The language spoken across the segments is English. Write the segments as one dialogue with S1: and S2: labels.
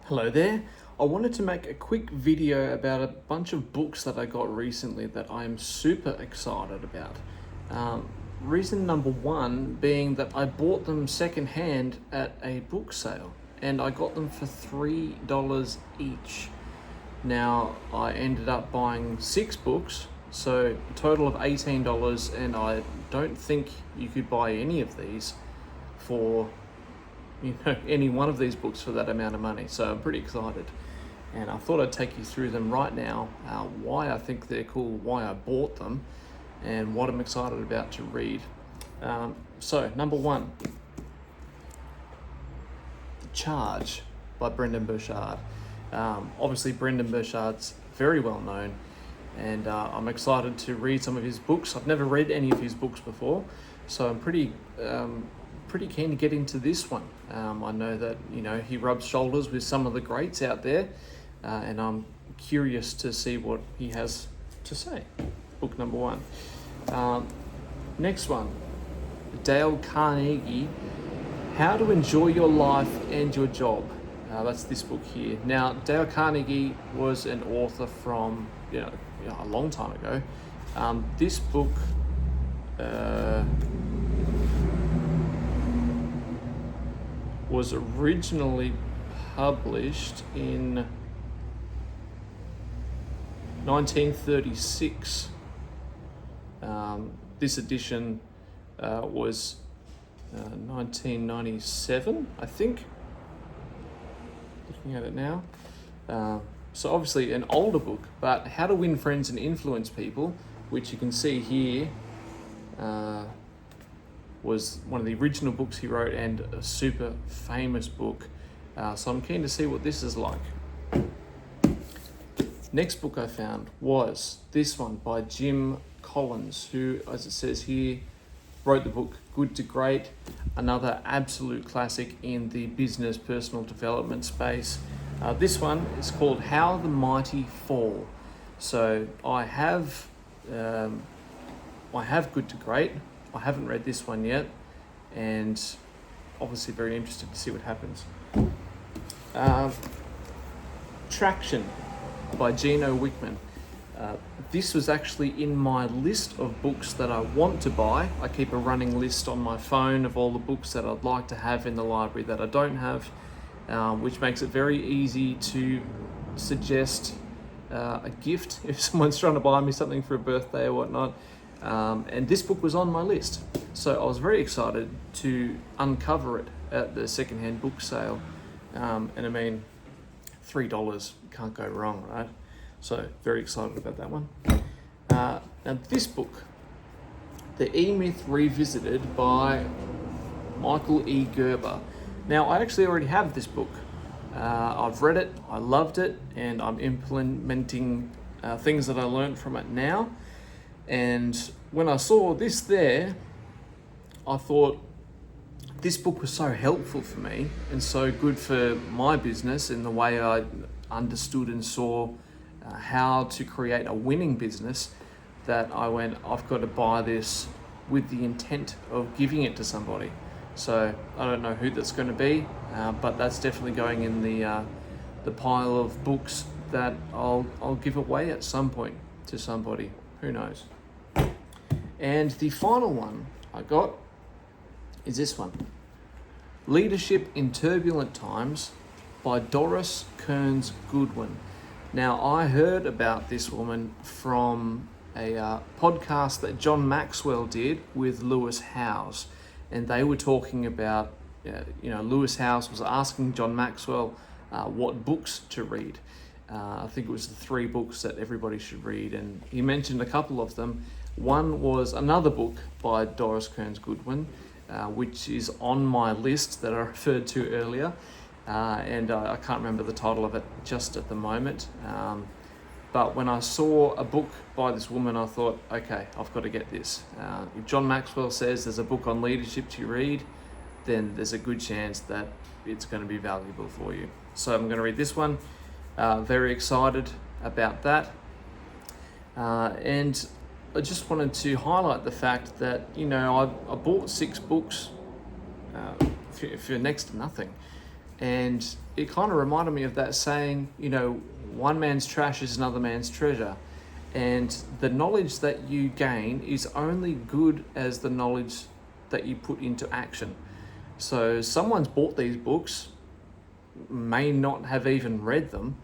S1: Hello there. I wanted to make a quick video about a bunch of books that I got recently that I am super excited about. Reason number one being that I bought them secondhand at a book sale and I got them for $3 each. Now I ended up buying 6 books, so a total of $18, and I don't think you could buy any of these for any one of these books for that amount of money. So I'm pretty excited, and I thought I'd take you through them right now, why I think they're cool, why I bought them, and what I'm excited about to read. So number one, The Charge by Brendon Burchard. Obviously Brendon Burchard's very well known, and I'm excited to read some of his books. I've never read any of his books before, so I'm pretty keen to get into this one. I know that he rubs shoulders with some of the greats out there, and I'm curious to see what he has to say. Book number one. Next one, Dale Carnegie, How to Enjoy Your Life and Your Job. That's this book here. Now, Dale Carnegie was an author from a long time ago. This book was originally published in 1936. This edition was 1997, I think. Looking at it now. So obviously an older book, but How to Win Friends and Influence People, which you can see here, was one of the original books he wrote and a super famous book. So I'm keen to see what this is like. Next book I found was this one by Jim Collins, who, as it says here, wrote the book Good to Great, another absolute classic in the business personal development space. This one is called How the Mighty Fall. So I have Good to Great. I haven't read this one yet, and obviously very interested to see what happens. Traction by Gino Wickman. This was actually in my list of books that I want to buy. I keep a running list on my phone of all the books that I'd like to have in the library that I don't have, which makes it very easy to suggest a gift if someone's trying to buy me something for a birthday or whatnot. And this book was on my list, so I was very excited to uncover it at the secondhand book sale. And I mean, $3, can't go wrong, right? So very excited about that one. Now this book, The E-Myth Revisited by Michael E. Gerber. Now I actually already have this book. I've read it, I loved it, and I'm implementing things that I learned from it now. And when I saw this there, I thought this book was so helpful for me and so good for my business in the way I understood and saw how to create a winning business, that I went, I've got to buy this with the intent of giving it to somebody. So I don't know who that's going to be, but that's definitely going in the pile of books that I'll give away at some point to somebody. Who knows? And the final one I got is this one, Leadership in Turbulent Times by Doris Kearns Goodwin. Now, I heard about this woman from a podcast that John Maxwell did with Lewis Howes, and they were talking about, Lewis Howes was asking John Maxwell what books to read. I think it was the 3 books that everybody should read, and he mentioned a couple of them. One was another book by Doris Kearns Goodwin, which is on my list that I referred to earlier, and I can't remember the title of it just at the moment. But when I saw a book by this woman, I thought, okay, I've got to get this. If John Maxwell says there's a book on leadership to read, then there's a good chance that it's going to be valuable for you. So I'm going to read this one. Very excited about that. And I just wanted to highlight the fact that, I bought 6 books for next to nothing. And it kind of reminded me of that saying, you know, one man's trash is another man's treasure. And the knowledge that you gain is only good as the knowledge that you put into action. So someone's bought these books, may not have even read them,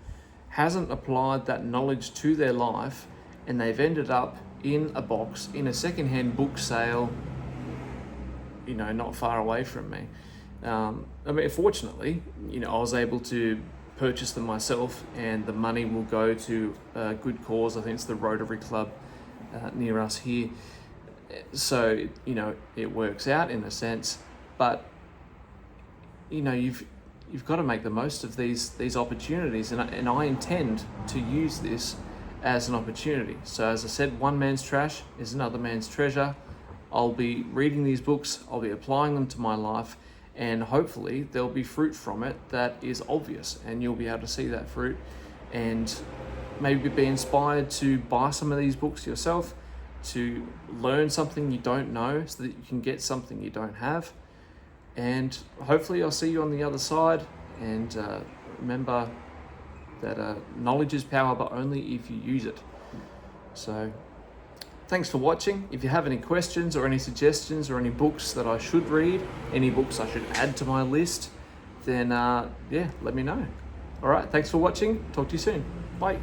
S1: hasn't applied that knowledge to their life, and they've ended up in a box in a secondhand book sale, you know, not far away from me. I mean, fortunately, you know, I was able to purchase them myself, and the money will go to a good cause. I think it's the Rotary Club near us here. So, you know, it works out in a sense, but you know, you've got to make the most of these opportunities, and I intend to use this as an opportunity. So as I said, one man's trash is another man's treasure. I'll be reading these books, I'll be applying them to my life, and hopefully there'll be fruit from it that is obvious, and you'll be able to see that fruit and maybe be inspired to buy some of these books yourself, to learn something you don't know so that you can get something you don't have. And hopefully I'll see you on the other side. And remember that knowledge is power, but only if you use it. So thanks for watching. If you have any questions or any suggestions or any books that I should read, any books I should add to my list, then yeah, let me know. All right, thanks for watching. Talk to you soon. Bye.